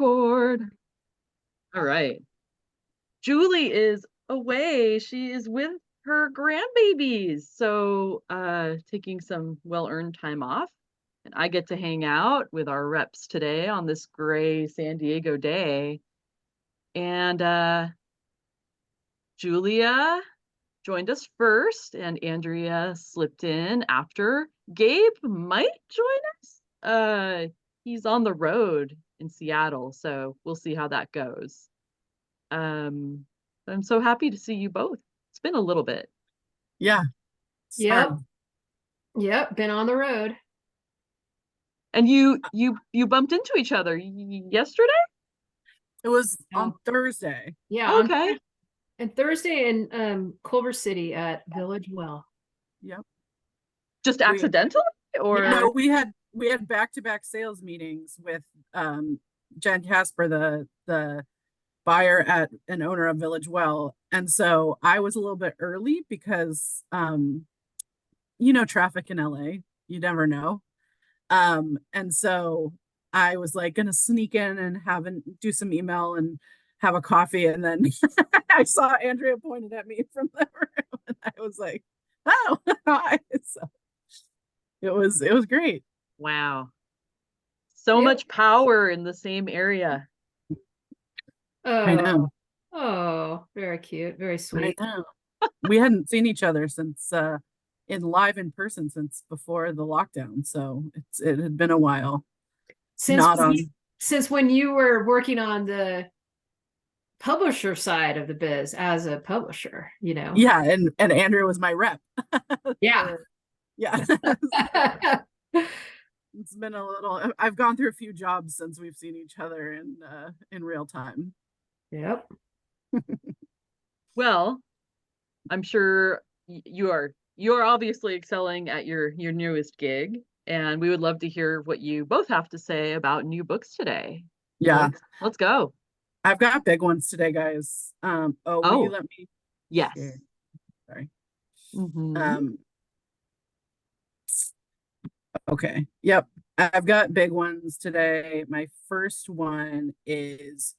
record. All right. Julie is away. She is with her grandbabies. So taking some well-earned time off. And I get to hang out with our reps today on this gray San Diego day. And Julia joined us first, and Andrea slipped in after. Gabe might join us. He's on the road in Seattle, so we'll see how that goes. I'm so happy to see you both. It's been a little bit. Yeah. Yep. Yep. Been on the road. And you bumped into each other yesterday? It was on Oh. Thursday. Yeah. Okay. And Thursday in Culver City at Village Well. Yep. Just accidentally, or no, we had back-to-back sales meetings with Jen Casper, the buyer at and owner of Village Well. And so I was a little bit early because traffic in LA, you never know. And so I was like gonna sneak in and do some email and have a coffee, and then I saw Andrea pointed at me from the room, and I was like, "Oh, hi!" So it was great. wow, so Yep. much power in the same area. I know. Oh, very cute, very sweet. I know. We hadn't seen each other since in person since before the lockdown, so it had been a while. Since when you were working on the publisher side of the biz as a publisher, Yeah, and Andrea was my rep. Yeah. Yeah. It's been a little. I've gone through a few jobs since we've seen each other in real time. Yep. Well, I'm sure you're obviously excelling at your newest gig, and we would love to hear what you both have to say about new books today. Yeah. Let's go. I've got big ones today, guys. Will you let me? Yes. Share? Sorry. Mm-hmm. Okay. Yep. I've got big ones today. My first one is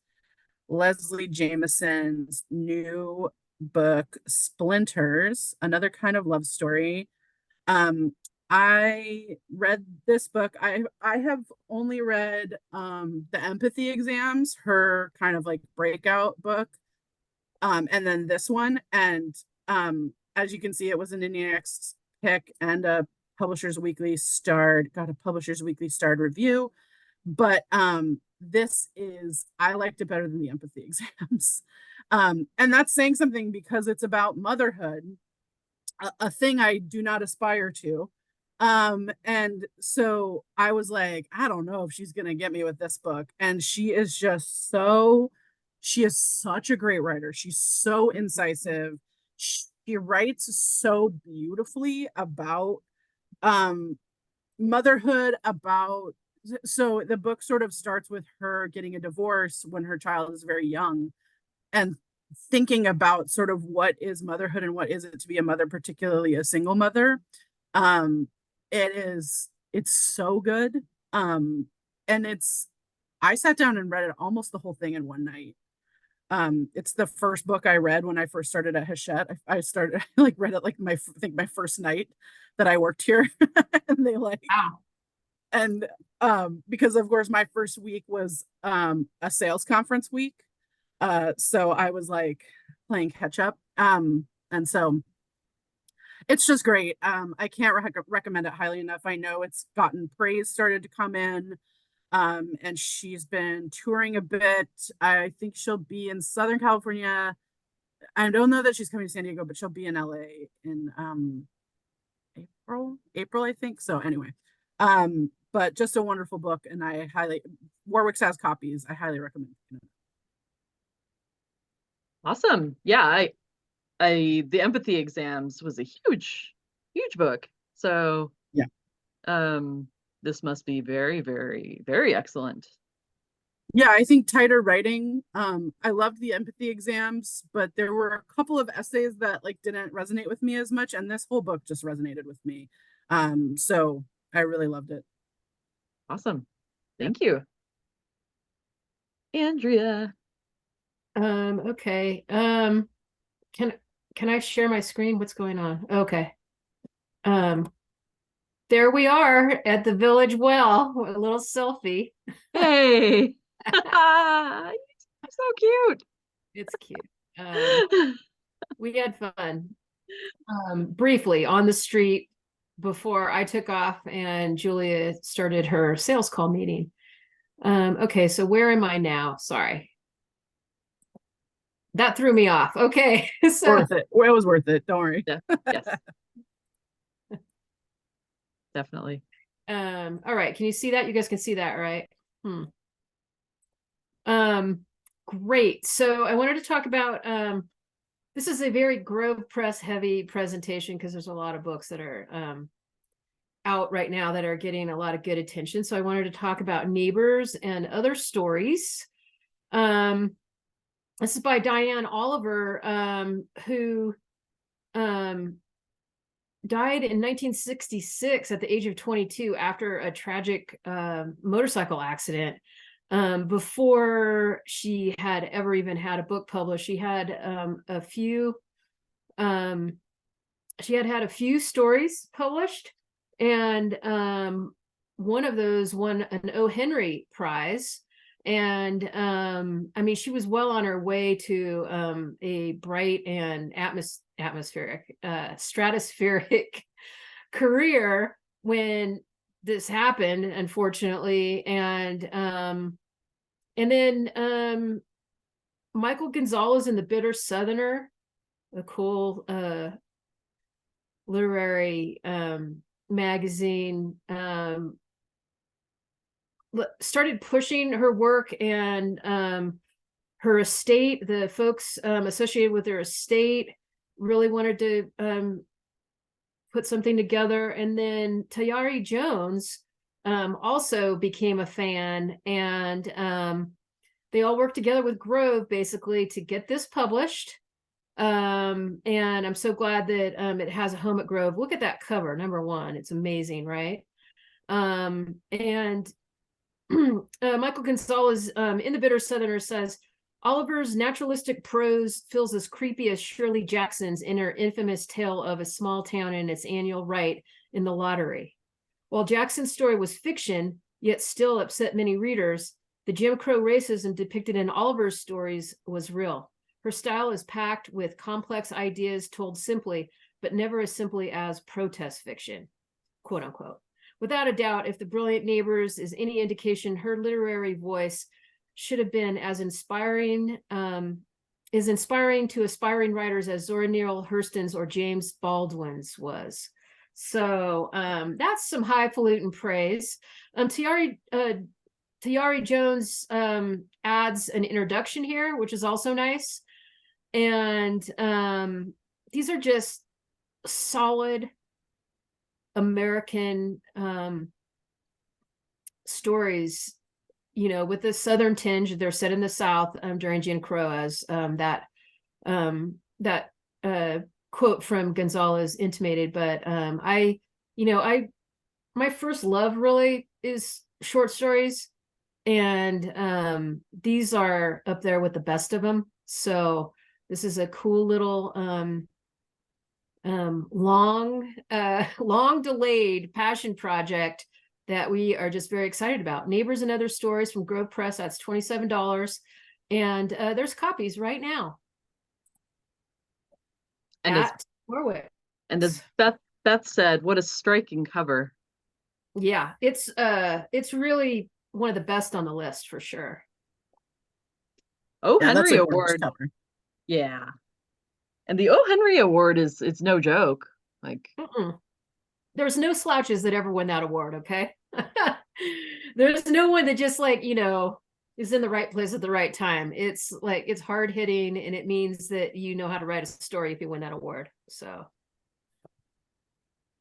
Leslie Jamison's new book, Splinters, another kind of love story. I read this book. I have only read The Empathy Exams, her kind of like breakout book. And then this one. And as you can see, it was an IndieX pick and a Publishers Weekly starred review. But I liked it better than The Empathy Exams. And that's saying something because it's about motherhood, a thing I do not aspire to. And so I was like, I don't know if she's gonna get me with this book. And she is such a great writer. She's so incisive. She writes so beautifully about motherhood, so the book sort of starts with her getting a divorce when her child is very young and thinking about sort of what is motherhood and what is it to be a mother, particularly a single mother. It's so good. And I sat down and read it almost the whole thing in one night. It's the first book I read when I first started at Hachette. I read it like my first night that I worked here. And they like, wow. And because of course my first week was a sales conference week. So I was like playing catch up. And so it's just great. I can't recommend it highly enough. I know it's gotten praise started to come in. And she's been touring a bit. I think she'll be in Southern California. I don't know that she's coming to San Diego, but she'll be in LA in April, I think. So anyway, but just a wonderful book, and Warwick's has copies. I highly recommend it. Awesome. Yeah, The Empathy Exams was a huge book. So yeah. This must be very, very, very excellent. Yeah, I think tighter writing. I loved The Empathy Exams, but there were a couple of essays that like didn't resonate with me as much, and this whole book just resonated with me. So I really loved it. Awesome. Thank you. Andrea. Okay. Can I share my screen? What's going on? Okay. There we are at the Village Well, a little selfie. Hey. So cute. It's cute. We had fun. Briefly on the street before I took off and Julia started her sales call meeting. Okay, so where am I now? Sorry. That threw me off. Okay, so Worth it. Well, it was worth it. Don't worry. Yeah. Yes. Definitely. all right, can you see that? You guys can see that, right? Great. So I wanted to talk about this is a very Grove Press heavy presentation because there's a lot of books that are out right now that are getting a lot of good attention. So I wanted to talk about Neighbors and Other Stories. This is by Diane Oliver, who died in 1966 at the age of 22 after a tragic motorcycle accident. Before she had ever even had a book published, she had a few stories published, and one of those won an O. Henry Prize. And I mean, she was well on her way to a bright and stratospheric career when this happened, unfortunately. And then Michael Gonzalez in The Bitter Southerner, a cool literary magazine, started pushing her work, and her estate, the folks associated with her estate, really wanted to put something together. And then Tayari Jones also became a fan, and they all worked together with Grove basically to get this published. And I'm so glad that it has a home at Grove. Look at that cover, number one. It's amazing, right? And Michael Gonzalez in The Bitter Southerner says, Oliver's naturalistic prose feels as creepy as Shirley Jackson's in her infamous tale of a small town and its annual right in the lottery. While Jackson's story was fiction, yet still upset many readers, the Jim Crow racism depicted in Oliver's stories was real. Her style is packed with complex ideas told simply, but never as simply as protest fiction, quote unquote. Without a doubt, if The Brilliant Neighbors is any indication, her literary voice should have been as inspiring, is inspiring to aspiring writers as Zora Neale Hurston's or James Baldwin's was. So that's some highfalutin praise. Tayari Jones adds an introduction here, which is also nice. And these are just solid American stories, you know, with the Southern tinge. They're set in the South during Jim Crow, as that quote from Gonzalez intimated. But my first love really is short stories, and these are up there with the best of them. So this is a cool little long delayed passion project that we are just very excited about. Neighbors and Other Stories from Grove Press. That's $27, and there's copies right now And at Warwick. And as Beth said, what a striking cover. Yeah, it's really one of the best on the list for sure. O. Yeah, that's Henry a gorgeous Award. cover. Yeah. And the O. Henry Award it's no joke. Like, there's no slouches that ever win that award, okay? There's no one that just is in the right place at the right time. It's like, it's hard hitting, and it means that you know how to write a story if you win that award. So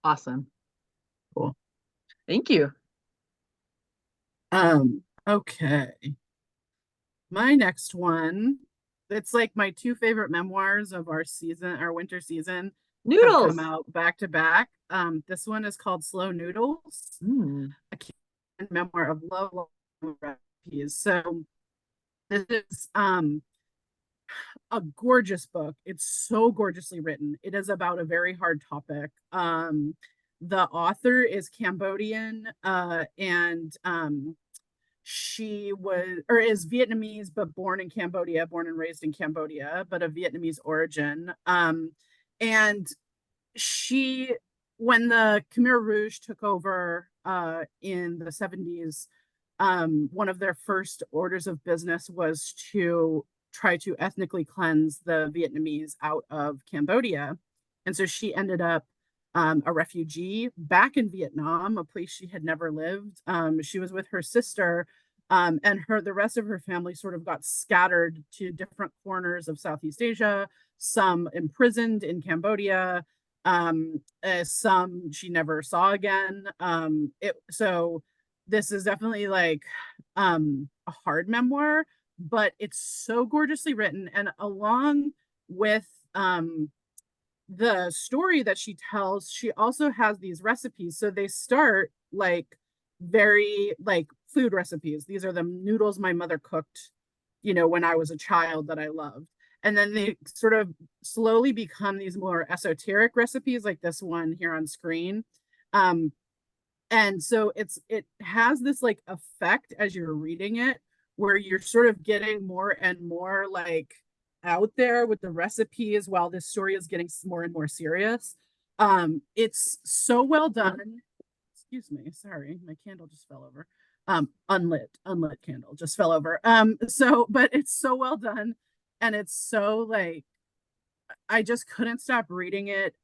awesome. Cool. Thank you. Okay. My next one, it's like my two favorite memoirs of our winter season. Noodles. Have come out back to back. This one is called Slow Noodles, a memoir of love recipes. So This is a gorgeous book. It's so gorgeously written. It is about a very hard topic. The author is Cambodian, and she was or is Vietnamese, but born in Cambodia, born and raised in Cambodia, but of Vietnamese origin. And she, when the Khmer Rouge took over in the 70s, one of their first orders of business was to try to ethnically cleanse the Vietnamese out of Cambodia. And so she ended up a refugee back in Vietnam, a place she had never lived. She was with her sister, and the rest of her family sort of got scattered to different corners of Southeast Asia, some imprisoned in Cambodia, some she never saw again. So this is definitely like a hard memoir, but it's so gorgeously written. And along with the story that she tells, she also has these recipes. So they start like very like food recipes. These are the noodles my mother cooked, when I was a child that I loved. And then they sort of slowly become these more esoteric recipes, like this one here on screen. And so it has this like effect as you're reading it, where you're sort of getting more and more like out there with the recipes while this story is getting more and more serious. It's so well done. Excuse me, sorry, my candle just fell over. Unlit candle just fell over. But it's so well done, and it's so like I just couldn't stop reading it.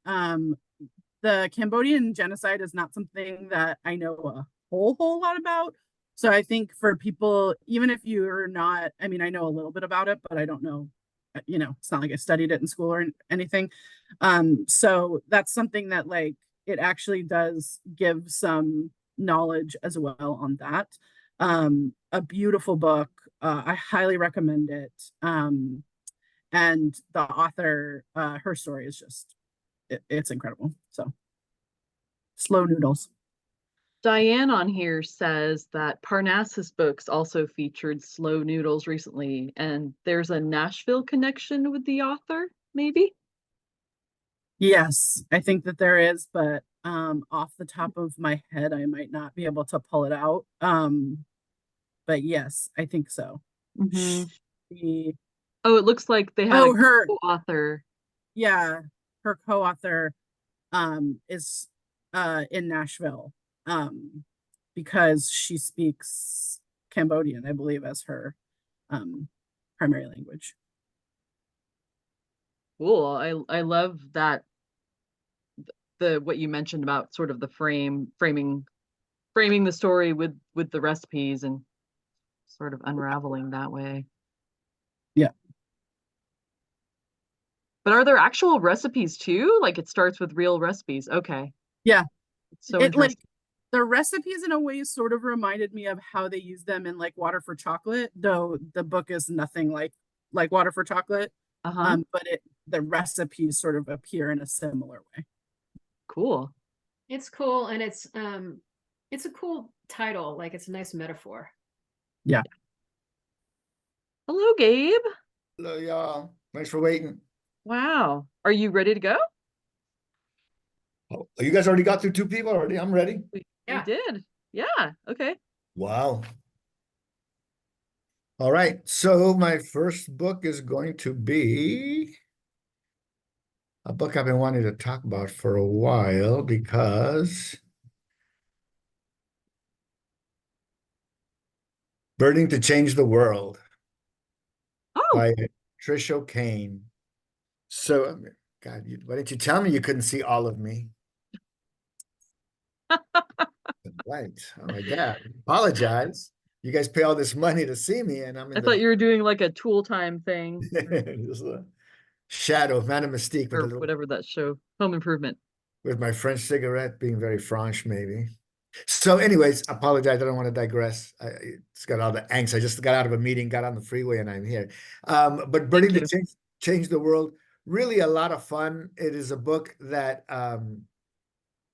The Cambodian genocide is not something that I know a whole lot about. So I think for people, even if you're not, I mean, I know a little bit about it, but I don't know, it's not like I studied it in school or anything. So that's something that like, it actually does give some knowledge as well on that. A beautiful book. I highly recommend it. And the author, her story is just, it's incredible. So Slow Noodles. Diane on here says that Parnassus Books also featured Slow Noodles recently, and there's a Nashville connection with the author, maybe? Yes, I think that there is, but off the top of my head, I might not be able to pull it out. But yes, I think so. Mhm. She, Oh, it looks like they had a her, co-author. yeah, her co-author is in Nashville because she speaks Cambodian, I believe, as her primary language. Cool. I love that what you mentioned about sort of the framing the story with the recipes and sort of unraveling that way. Yeah. But are there actual recipes too? Like it starts with real recipes. Okay. Yeah. It's so It interesting. like the recipes in a way sort of reminded me of how they use them in like Water for Chocolate, though the book is nothing like Water for Chocolate. Uh-huh. But the recipes sort of appear in a similar way. Cool. It's cool, and it's a cool title. Like it's a nice metaphor. Yeah. Hello, Gabe. Hello, y'all. Thanks for waiting. Wow. Are you ready to go? Oh, you guys already got through 2 people already? I'm ready. We Yeah. did. Yeah. Okay. Wow. All right. So my first book is going to be a book I've been wanting to talk about for a while because Burning to Change the World Oh, by Trish O'Kane. So, God, why didn't you tell me you couldn't see all of me? Right. Oh my God. Apologize. You guys pay all this money to see me, and I'm in I thought you were doing like a Tool Time thing just a shadow of Madame Mystique with a or little, whatever that show, Home Improvement. with my French cigarette, being very French, maybe. So, anyways, apologize. I don't want to digress. It's got all the angst. I just got out of a meeting, got on the freeway, and I'm here. But Burning to Change the World, really a lot of fun. It is a book that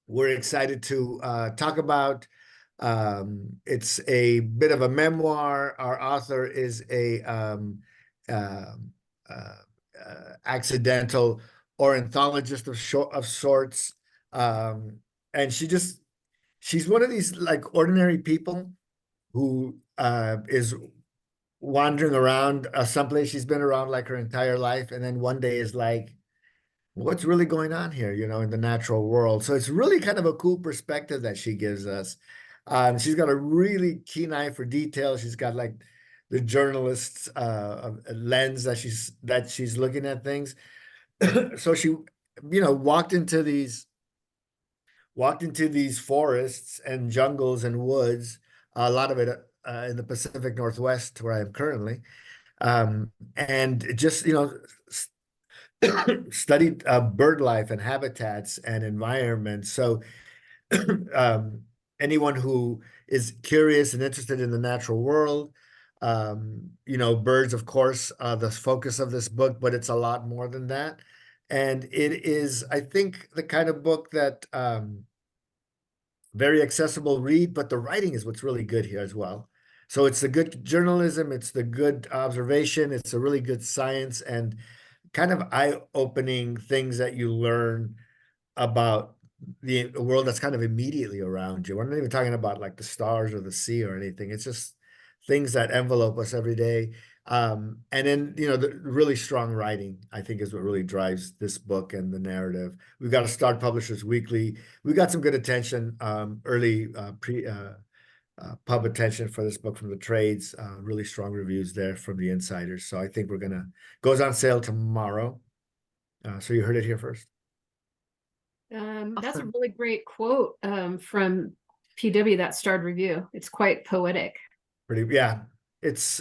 we're excited to talk about. It's a bit of a memoir. Our author is a accidental ornithologist of sorts, and she's one of these like ordinary people who is wandering around someplace she's been around like her entire life, and then one day is like, what's really going on here, in the natural world? So it's really kind of a cool perspective that she gives us. She's got a really keen eye for detail. She's got like the journalist's lens that she's looking at things. So she, walked into these forests and jungles and woods, a lot of it in the Pacific Northwest, where I am currently, and just studied bird life and habitats and environments. So anyone who is curious and interested in the natural world, birds, of course, the focus of this book, but it's a lot more than that. And it is, I think, the kind of book that very accessible read, but the writing is what's really good here as well. So it's the good journalism, it's the good observation, it's a really good science, and kind of eye-opening things that you learn about the world that's kind of immediately around you. We're not even talking about like the stars or the sea or anything. It's just things that envelope us every day. And then, the really strong writing, I think, is what really drives this book and the narrative. We've got a Start Publishers Weekly. We got some good attention, early pub attention for this book from the trades. Really strong reviews there from the insiders. So I think goes on sale tomorrow. So you heard it here first. That's a Awesome. really great quote from PW, that starred review. It's quite poetic. Yeah, it's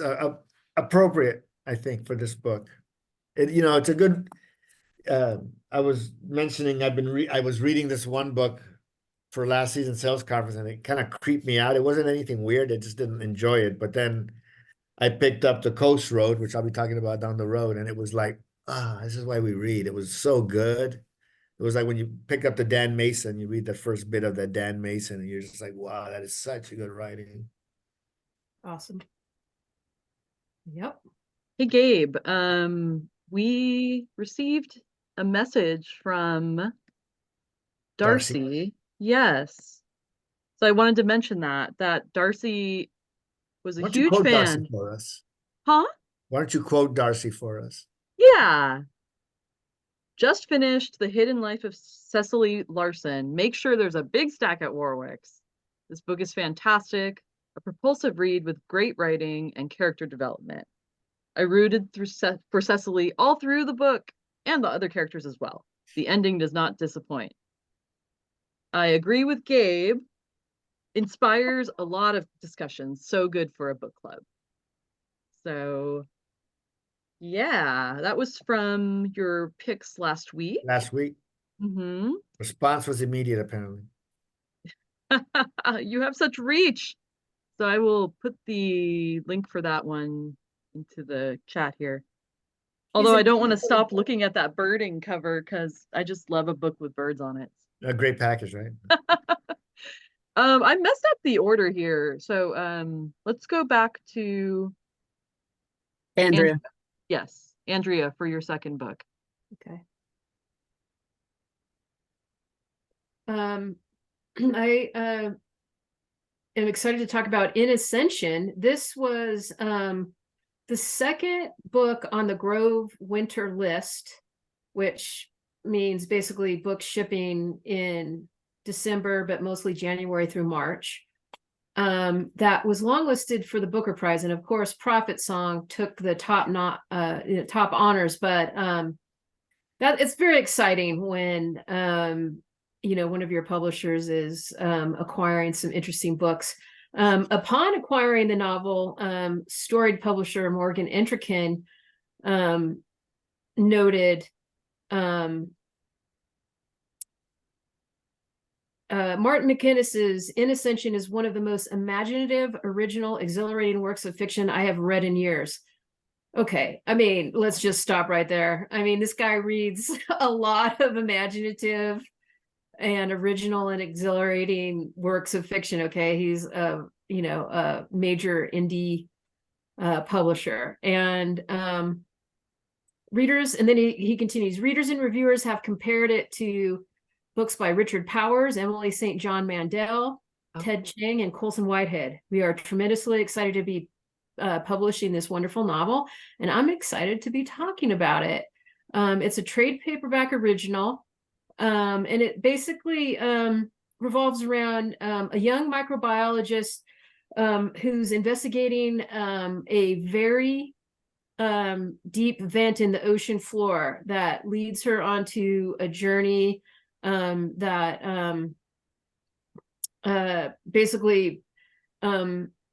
appropriate, I think, for this book. It's a good. I was mentioning I was reading this one book for last season's sales conference, and it kind of creeped me out. It wasn't anything weird. I just didn't enjoy it. But then I picked up The Coast Road, which I'll be talking about down the road, and it was like, this is why we read. It was so good. It was like when you pick up the Dan Mason, you read the first bit of that Dan Mason, and you're just like, wow, that is such a good writing. Awesome. Yep. Hey, Gabe, we received a message from Darcy. Yes. So I wanted to mention that Darcy was a Why don't you huge quote fan. Darcy for us? Huh? Why don't you quote Darcy for us? Yeah. Just finished The Hidden Life of Cecily Larson. Make sure there's a big stack at Warwick's. This book is fantastic, a propulsive read with great writing and character development. I rooted for Cecily all through the book and the other characters as well. The ending does not disappoint. I agree with Gabe. Inspires a lot of discussions. So good for a book club. So yeah, that was from your picks last week. Mm-hmm. Response was immediate, apparently. You have such reach. So I will put the link for that one into the chat here. Although I don't want to stop looking at that birding cover because I just love a book with birds on it. A great package, right? I messed up the order here. So let's go back to Andrea. Yes, Andrea, for your second book. Okay. I am excited to talk about In Ascension. This was the second book on the Grove winter list, which means basically books shipping in December, but mostly January through March. That was longlisted for the Booker Prize, and of course, Prophet Song took the top honors. But that it's very exciting when one of your publishers is acquiring some interesting books. Upon acquiring the novel, storied publisher Morgan Entrekin noted Martin McInnes's In Ascension is one of the most imaginative, original, exhilarating works of fiction I have read in years. Okay, I mean, let's just stop right there. I mean, this guy reads a lot of imaginative and original and exhilarating works of fiction. Okay, he's a a major indie publisher, and readers, and then he continues, readers and reviewers have compared it to books by Richard Powers, Emily St. John Mandel, Ted Chiang, and Colson Whitehead. We are tremendously excited to be publishing this wonderful novel, and I'm excited to be talking about it. It's a trade paperback original, and it basically revolves around a young microbiologist who's investigating a very deep vent in the ocean floor that leads her onto a journey that basically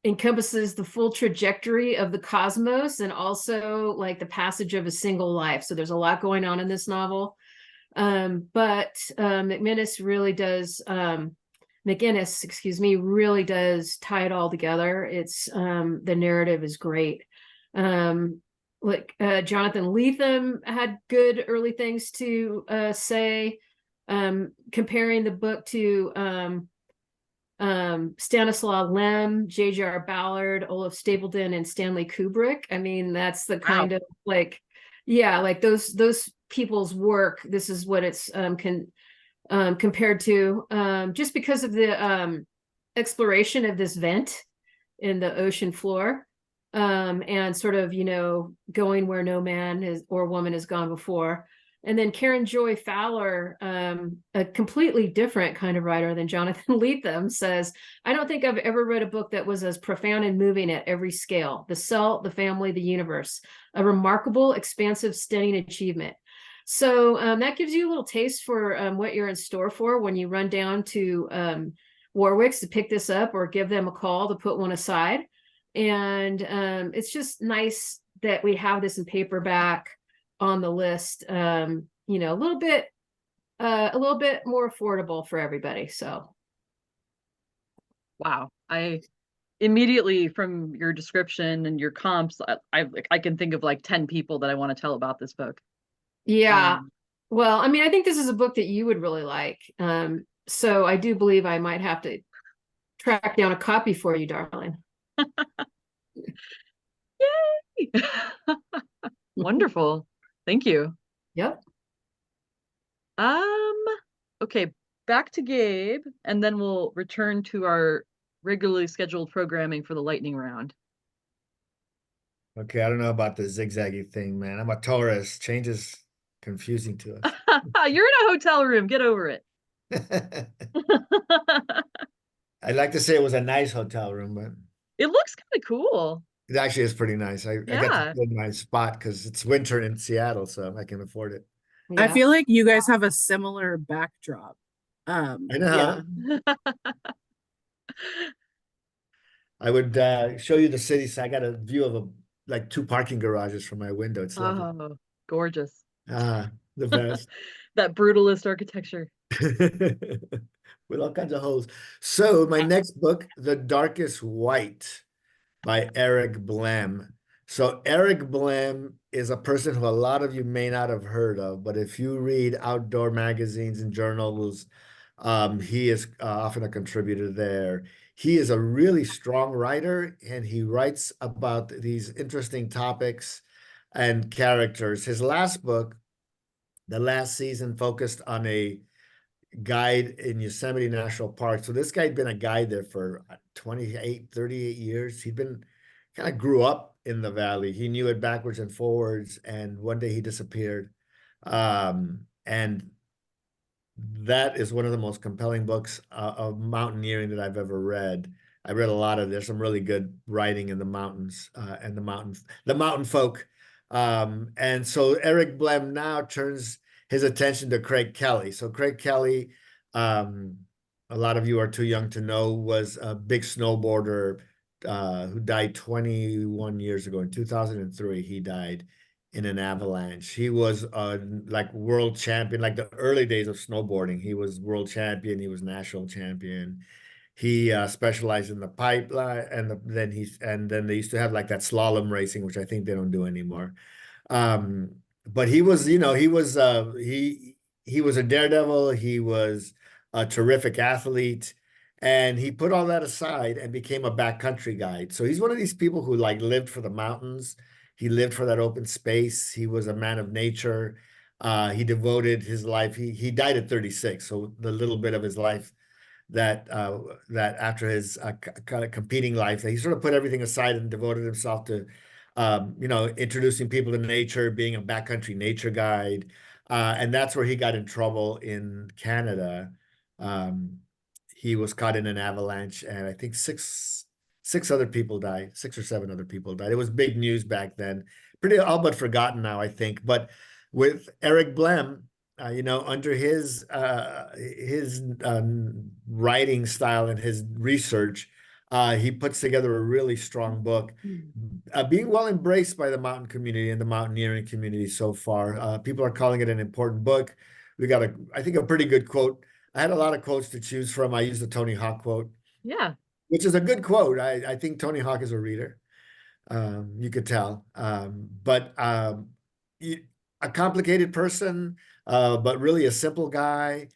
encompasses the full trajectory of the cosmos, and also like the passage of a single life. So there's a lot going on in this novel. But McGinnis really does McGinnis, excuse me, really does tie it all together. It's the narrative is great. Like Jonathan Lethem had good early things to say, comparing the book to Stanislaw Lem, J.J.R. Ballard, Olaf Stapledon, and Stanley Kubrick. I mean, that's the kind of like, yeah, like those people's work. This is what it's compared to, just because of the exploration of this vent in the ocean floor, and sort of, going where no man or woman has gone before. And then Karen Joy Fowler, a completely different kind of writer than Jonathan Lethem, says, I don't think I've ever read a book that was as profound and moving at every scale. The cell, the family, the universe. A remarkable, expansive, stunning achievement. So that gives you a little taste for what you're in store for when you run down to Warwick's to pick this up, or give them a call to put one aside. And it's just nice that we have this in paperback on the list, a little bit more affordable for everybody. So, wow, I immediately, from your description and your comps, I can think of like 10 people that I want to tell about this book. Yeah. Well, I mean, I think this is a book that you would really like. So I do believe I might have to track down a copy for you, darling. Yay! Wonderful. Thank you. Yep. Okay, back to Gabe, and then we'll return to our regularly scheduled programming for the lightning round. Okay, I don't know about the zigzaggy thing, man. I'm a Taurus. Change is confusing to us. You're in a hotel room. Get over it. I'd like to say it was a nice hotel room, but It looks kind of cool. it actually is pretty nice. I got Yeah. to put my spot because it's winter in Seattle, so I can afford it. I Yeah. feel like you guys have a similar backdrop. I know. Yeah. I would show you the city. So I got a view of like 2 parking garages from my window. It's lovely. Oh, gorgeous. The best. That brutalist architecture. With all kinds of holes. So my next book, The Darkest White by Eric Blem. So Eric Blem is a person who a lot of you may not have heard of, but if you read outdoor magazines and journals, he is often a contributor there. He is a really strong writer, and he writes about these interesting topics and characters. His last book, the last season, focused on a guide in Yosemite National Park. So this guy had been a guide there for 38 years. He'd been kind of grew up in the valley. He knew it backwards and forwards, and one day he disappeared. And that is one of the most compelling books of mountaineering that I've ever read. I read a lot of, there's some really good writing in the mountains and the mountain folk. And so Eric Blem now turns his attention to Craig Kelly. So Craig Kelly, a lot of you are too young to know, was a big snowboarder who died 21 years ago. In 2003, he died in an avalanche. He was like world champion, like the early days of snowboarding. He was world champion. He was national champion. He specialized in the pipeline, and then they used to have like that slalom racing, which I think they don't do anymore. But he was, he was a daredevil. He was a terrific athlete. And he put all that aside and became a backcountry guide. So he's one of these people who like lived for the mountains. He lived for that open space. He was a man of nature. He devoted his life. He died at 36. So the little bit of his life that after his kind of competing life, he sort of put everything aside and devoted himself to, introducing people to nature, being a backcountry nature guide. And that's where he got in trouble in Canada. He was caught in an avalanche, and I think six other people died, 6 or 7 other people died. It was big news back then. Pretty all but forgotten now, I think. But with Eric Blem, under his writing style and his research, he puts together a really strong book, being well embraced by the mountain community and the mountaineering community so far. People are calling it an important book. We got I think, a pretty good quote. I had a lot of quotes to choose from. I used the Tony Hawk quote. Yeah. Which is a good quote. I think Tony Hawk is a reader. You could tell. But a complicated person, but really a simple guy.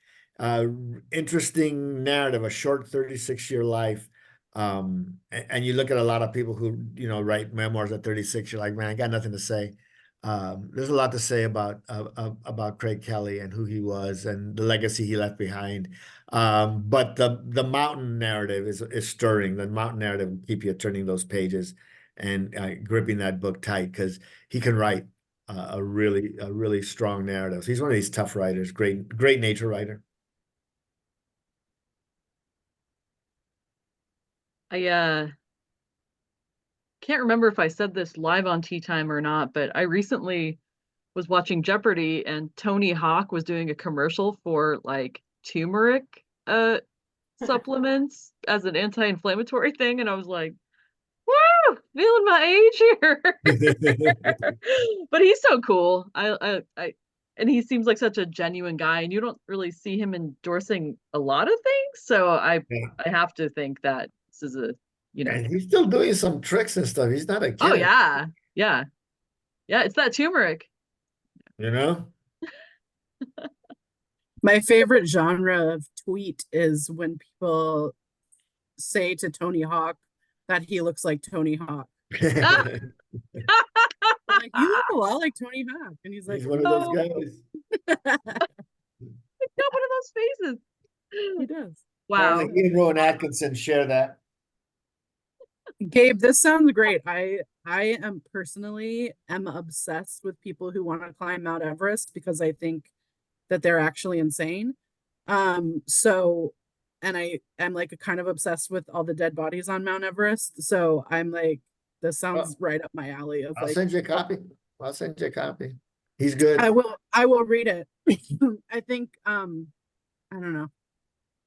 Interesting narrative, a short 36-year life. And you look at a lot of people who, write memoirs at 36, you're like, man, I got nothing to say. There's a lot to say about Craig Kelly and who he was and the legacy he left behind. But the mountain narrative is stirring. The mountain narrative will keep you turning those pages and gripping that book tight, because he can write a really strong narrative. So he's one of these tough writers, great nature writer. I can't remember if I said this live on Tea Time or not, but I recently was watching Jeopardy, and Tony Hawk was doing a commercial for like turmeric supplements as an anti-inflammatory thing, and I was like, woo, feeling my age here. But he's so cool. And he seems like such a genuine guy, and you don't really see him endorsing a lot of things. So I have to think that this is And he's still doing some tricks and stuff. He's not a kid. Oh yeah. Yeah. Yeah, it's that turmeric. My favorite genre of tweet is when people say to Tony Hawk that he looks like Tony Hawk. Like, you look a lot like Tony Hawk. And he's like, he's one of those guys. Got one of those faces. He does. Wow. He and Rowan Atkinson share that. Gabe, this sounds great. I am personally obsessed with people who want to climb Mount Everest, because I think that they're actually insane. So, and I am like kind of obsessed with all the dead bodies on Mount Everest. So I'm like, this sounds right up my alley. Of I'll like, send you a copy. He's good. I will read it. I think I don't know.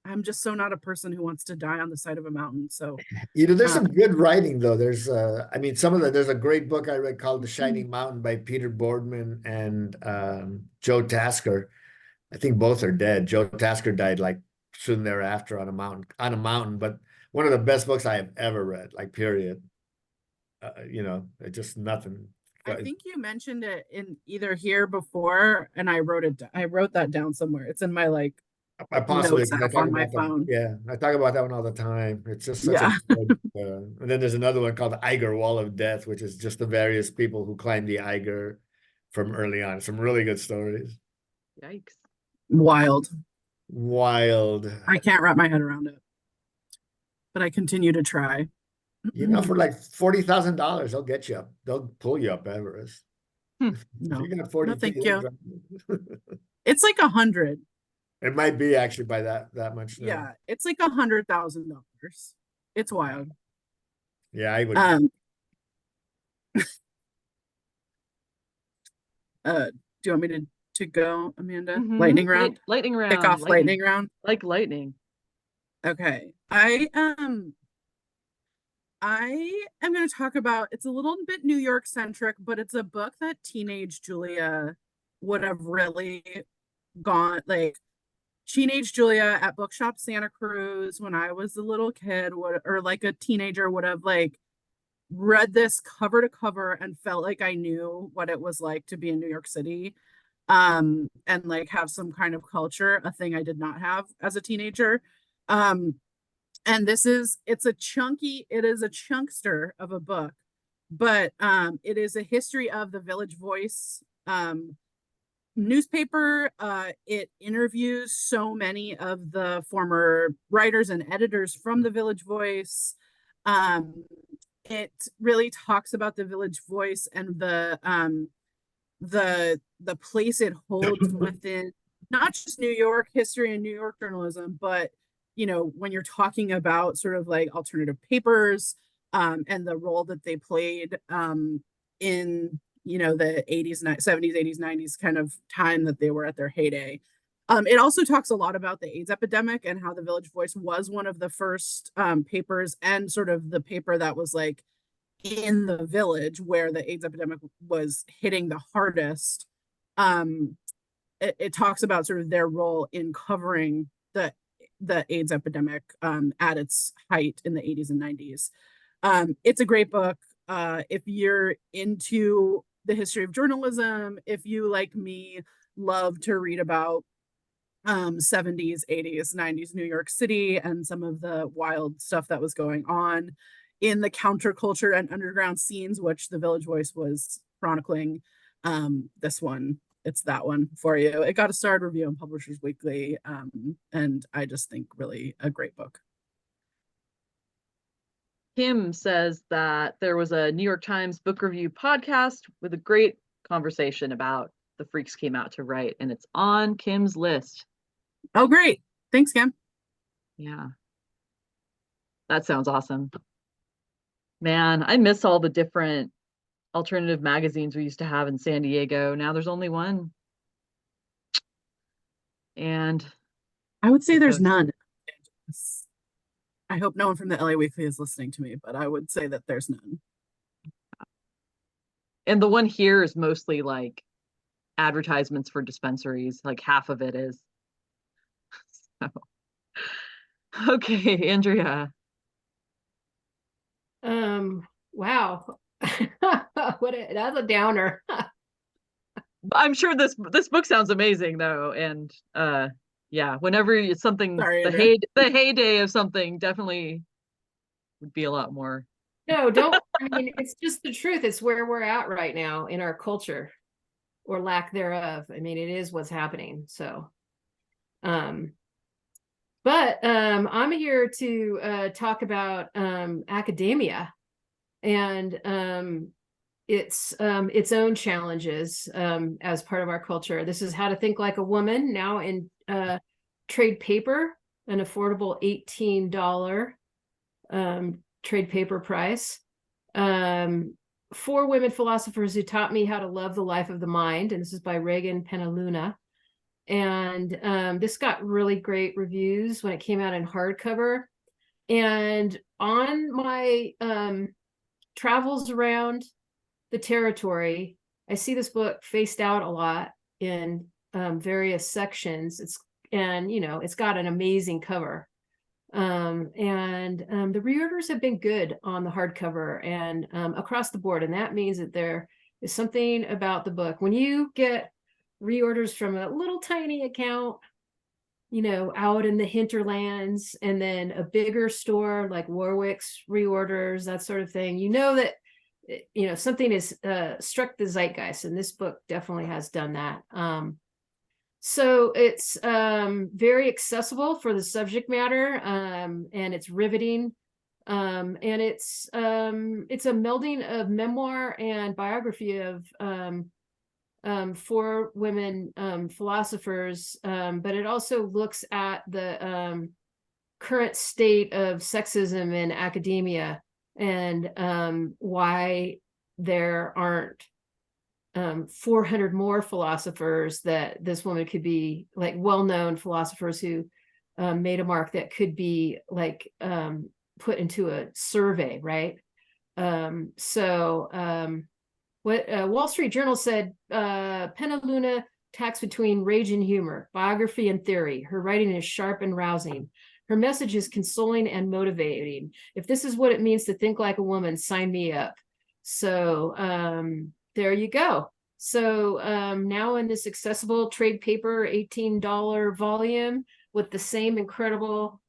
I'm just so not a person who wants to die on the side of a mountain. So there's some good writing though. There's there's a great book I read called The Shining Mountain by Peter Boardman and Joe Tasker. I think both are dead. Joe Tasker died like soon thereafter on a mountain, but one of the best books I have ever read, like period. It's just nothing. I think you mentioned it in either here before, and I wrote that down somewhere. It's in my I possibly notes app on my phone. Yeah, I talk about that one all the time. It's just such a good, and then there's another one called the Eiger Wall of Death, which is just the various people who climbed the Eiger from early on. Some really good stories. Yikes. Wild. I can't wrap my head around it, but I continue to try. For like $40,000, they'll get you up. They'll pull you up Everest. No, you got 40 no, thank feet, you. It's like 100. It might be actually by that much. Now. Yeah, it's like $100,000. It's wild. Yeah, I would. Do you want me to go, Amanda? Mhm. Lightning round. Lightning round. Pick off lightning round. Like lightning. Okay. I am going to talk about, it's a little bit New York centric, but it's a book that teenage Julia would have really gone, like teenage Julia at Bookshop Santa Cruz when I was a little kid or like a teenager would have like read this cover to cover and felt like I knew what it was like to be in New York City. and like have some kind of culture, a thing I did not have as a teenager. Um, and it's a chunkster of a book, but it is a history of the Village Voice newspaper. It interviews so many of the former writers and editors from the Village Voice. It really talks about the Village Voice and the place it holds within not just New York history and New York journalism, but when you're talking about sort of like alternative papers, and the role that they played in the 80s, 70s, 80s, 90s kind of time that they were at their heyday. It also talks a lot about the AIDS epidemic and how the Village Voice was one of the first papers, and sort of the paper that was like in the village where the AIDS epidemic was hitting the hardest. It talks about sort of their role in covering the AIDS epidemic at its height in the 80s and 90s. It's a great book. If you're into the history of journalism, if you, like me, love to read about 70s, 80s, 90s New York City and some of the wild stuff that was going on in the counterculture and underground scenes, which the Village Voice was chronicling, it's that one for you. It got a starred review in Publishers Weekly, and I just think really a great book. Kim says that there was a New York Times book review podcast with a great conversation about The Freaks Came Out to Write, and it's on Kim's list. Oh, great. Thanks, Kim. Yeah. That sounds awesome. Man, I miss all the different alternative magazines we used to have in San Diego. Now there's only one. And I would say there's none. I hope no one from the LA Weekly is listening to me, but I would say that there's none. And the one here is mostly like advertisements for dispensaries, like half of it is. So. Okay, Andrea. Wow. That's a downer. I'm sure this book sounds amazing though, and yeah, whenever it's something, the heyday of something definitely would be a lot more. No, don't. I mean, it's just the truth. It's where we're at right now in our culture, or lack thereof. I mean, it is what's happening. So, but I'm here to talk about academia and its own challenges as part of our culture. This is How to Think Like a Woman, now in trade paper, an affordable $18 trade paper price. 4 women philosophers who taught me how to love the life of the mind. And this is by Reagan Penaluna. And this got really great reviews when it came out in hardcover. And on my travels around the territory, I see this book faced out a lot in various sections. It's got an amazing cover. And the reorders have been good on the hardcover and across the board. And that means that there is something about the book. When you get reorders from a little tiny account, out in the hinterlands, and then a bigger store like Warwick's reorders, that sort of thing, that something is struck the zeitgeist, and this book definitely has done that. So it's very accessible for the subject matter, and it's riveting, and it's a melding of memoir and biography of 4 women philosophers, but it also looks at the current state of sexism in academia, and why there aren't 400 more philosophers that this woman could be, like well-known philosophers who made a mark that could be like put into a survey, right? What Wall Street Journal said, Penaluna tacks between rage and humor, biography and theory. Her writing is sharp and rousing. Her message is consoling and motivating. If this is what it means to think like a woman, sign me up. So there you go. So now in this accessible trade paper $18 volume with the same incredible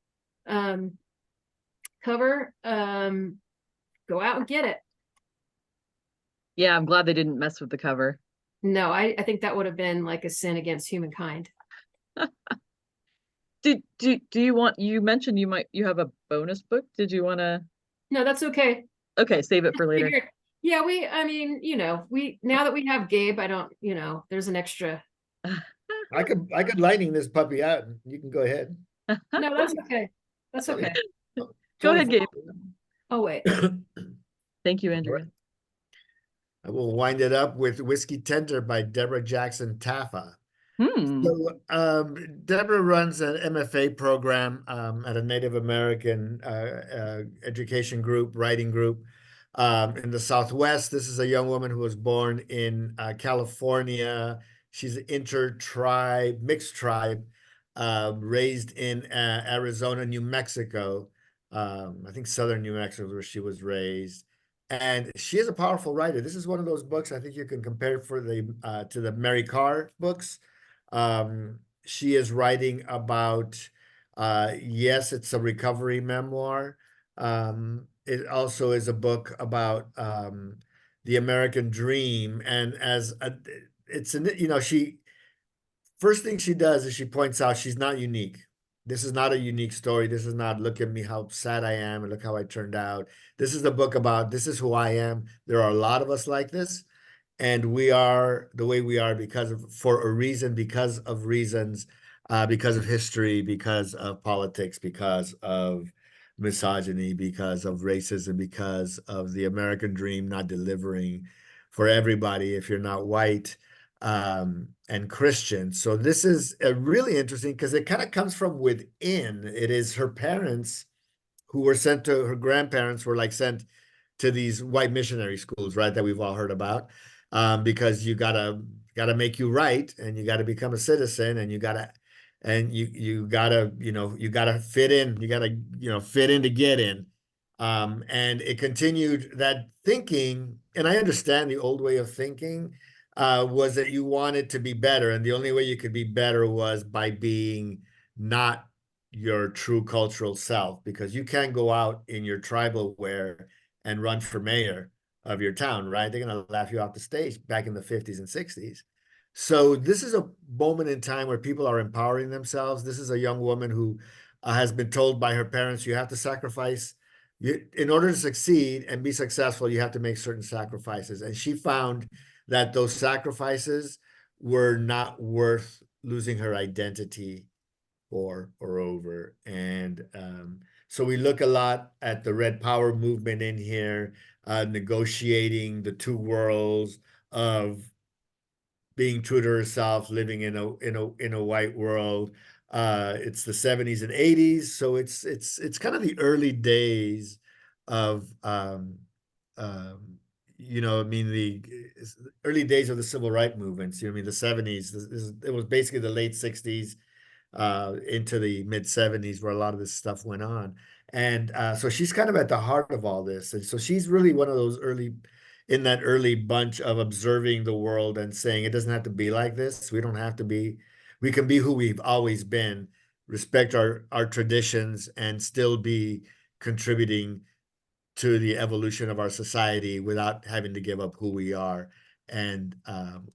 cover, go out and get it. Yeah, I'm glad they didn't mess with the cover. No, I think that would have been like a sin against humankind. Do you want, you mentioned you have a bonus book. Did you want to? No, that's okay. Okay, save it for later. Figured- Yeah, I mean, now that we have Gabe, I don't, there's an extra. I could lightning this puppy out and you can go ahead. No, that's okay. That's okay. Go ahead, Gabe. Oh, wait. Thank you, Andrea. I will wind it up with Whiskey Tender by Deborah Jackson Taffa. So Deborah runs an MFA program at a Native American education group, writing group in the Southwest. This is a young woman who was born in California. She's an inter-tribe, mixed tribe, raised in Arizona, New Mexico. I think Southern New Mexico is where she was raised. And she is a powerful writer. This is one of those books I think you can compare to the Mary Karr books. She is writing about, yes, it's a recovery memoir. It also is a book about the American dream. And first thing she does is she points out she's not unique. This is not a unique story. This is not, look at me, how sad I am, and look how I turned out. This is the book about, this is who I am. There are a lot of us like this. And we are the way we are for a reason, because of reasons, because of history, because of politics, because of misogyny, because of racism, because of the American dream not delivering for everybody if you're not white and Christian. So this is really interesting because it kind of comes from within. It is her parents who were sent to, her grandparents were like sent to these white missionary schools, right, that we've all heard about. Because you gotta make you right, and you gotta become a citizen, and you gotta fit in. You gotta fit in to get in. And it continued that thinking, and I understand the old way of thinking was that you wanted to be better, and the only way you could be better was by being not your true cultural self, because you can't go out in your tribal wear and run for mayor of your town, right? They're going to laugh you off the stage back in the 50s and 60s. So this is a moment in time where people are empowering themselves. This is a young woman who has been told by her parents, you have to sacrifice. In order to succeed and be successful, you have to make certain sacrifices. And she found that those sacrifices were not worth losing her identity for or over. And so we look a lot at the Red Power movement in here, negotiating the two worlds of being true to herself, living in a white world. It's the 70s and 80s, so it's kind of the early days of the early days of the civil rights movements. The 70s. It was basically the late 60s into the mid 70s where a lot of this stuff went on. And so she's kind of at the heart of all this. And so she's really one of those in that early bunch of observing the world and saying, it doesn't have to be like this. We don't have to be, we can be who we've always been, respect our traditions, and still be contributing to the evolution of our society without having to give up who we are. And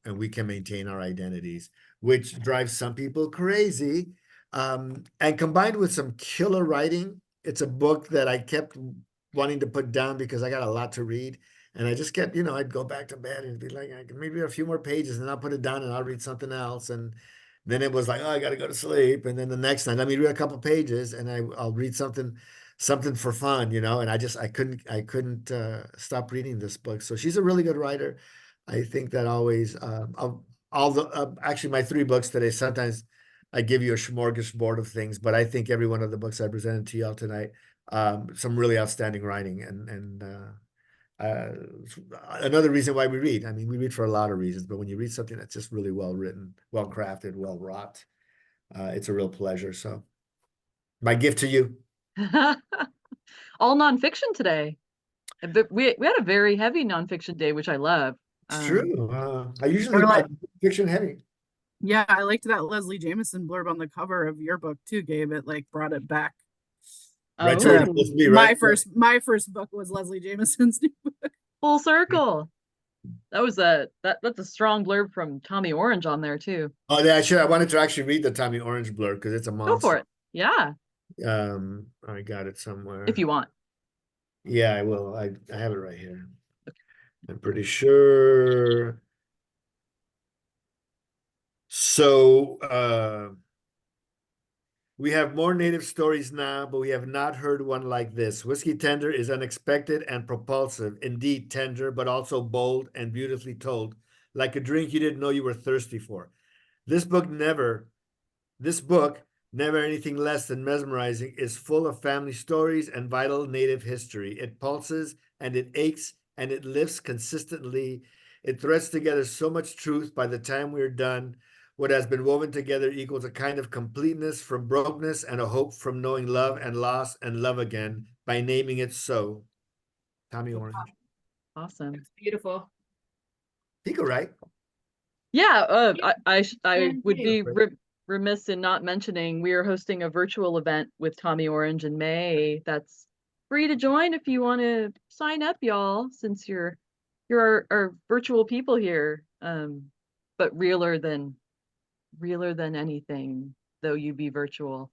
we can maintain our identities, which drives some people crazy. And combined with some killer writing, it's a book that I kept wanting to put down because I got a lot to read. And I just kept, I'd go back to bed and be like, I can maybe a few more pages, and I'll put it down and I'll read something else. And then it was like, oh, I got to go to sleep. And then the next night, let me read a couple pages, and I'll read something for fun, and I couldn't stop reading this book. So she's a really good writer. I think that always, actually my 3 books today, sometimes I give you a smorgasbord of things, but I think every one of the books I presented to y'all tonight, some really outstanding writing, and another reason why we read. I mean, we read for a lot of reasons, but when you read something that's just really well written, well crafted, well wrought, it's a real pleasure. So my gift to you. All nonfiction today. But we had a very heavy nonfiction day, which I love. It's Um, true. I usually Or like- I'm fiction heavy. Yeah, I liked that Leslie Jameson blurb on the cover of your book too, Gabe. It like brought it back. Right, oh, so it's supposed to be, right? My first book was Leslie Jameson's new book. full circle. That was that's a strong blurb from Tommy Orange on there too. Oh, yeah, sure. I wanted to actually read the Tommy Orange blurb because it's a monster. Go for it. Yeah, I got it somewhere. if you want. Yeah, I will. I have it right here. I'm pretty sure. So we have more native stories now, but we have not heard one like this. Whiskey Tender is unexpected and propulsive, indeed tender, but also bold and beautifully told, like a drink you didn't know you were thirsty for. This book, never anything less than mesmerizing, is full of family stories and vital native history. It pulses and it aches and it lifts consistently. It threads together so much truth by the time we're done. What has been woven together equals a kind of completeness from brokenness and a hope from knowing love and loss and love again by naming it so. Tommy Orange. Awesome. It's beautiful. He could write. Yeah, I Thank would be you. remiss in not mentioning we are hosting a virtual event with Tommy Orange in May. That's free to join if you want to sign up, y'all, since you're our virtual people here. But realer than anything, though you be virtual.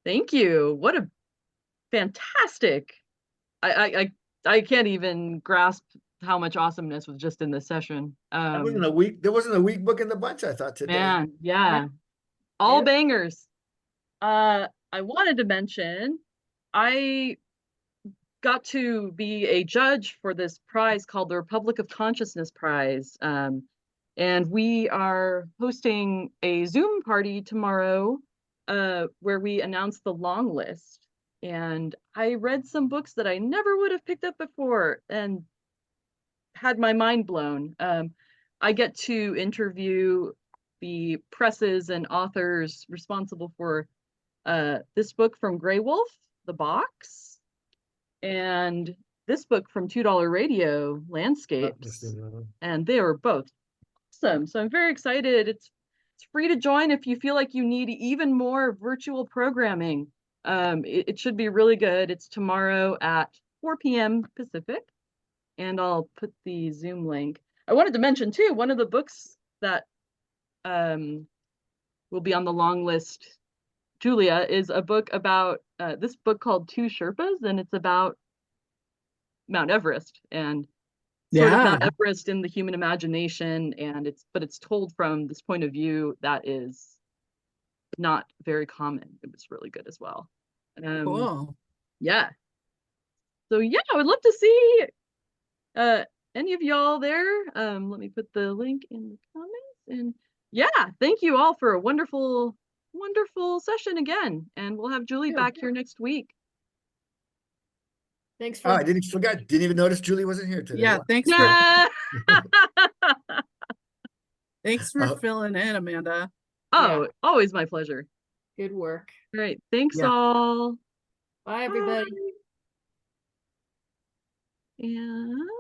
Thank you. What a fantastic. I can't even grasp how much awesomeness was just in this session. There wasn't a weak book in the bunch, I thought, today. Man, yeah. All Yep. bangers. I wanted to mention I got to be a judge for this prize called the Republic of Consciousness Prize. And we are hosting a Zoom party tomorrow where we announce the long list. And I read some books that I never would have picked up before and had my mind blown. I get to interview the presses and authors responsible for this book from Grey Wolf, The Box, and this book from $2 Radio, Landscapes, and they were both awesome. So I'm very excited. It's free to join if you feel like you need even more virtual programming. It should be really good. It's tomorrow at 4 p.m. Pacific, and I'll put the Zoom link. I wanted to mention too, one of the books that will be on the long list, Julia, is a book about this book called Two Sherpas, and it's about Mount Everest and sort of Mount Everest in the human imagination, and it's told from this point of view that is not very common. It was really good as well. Cool. Yeah. So yeah, I would love to see any of y'all there. Let me put the link in the comments. And yeah, thank you all for a wonderful session again. And we'll have Julie back here next week. Thanks Oh, for I didn't even notice Julie wasn't here today. Yeah, thanks Yeah. thanks for filling in, Amanda. Oh, always my pleasure. good work. All right. Thanks Yeah. all. Bye, everybody. Bye. Yeah.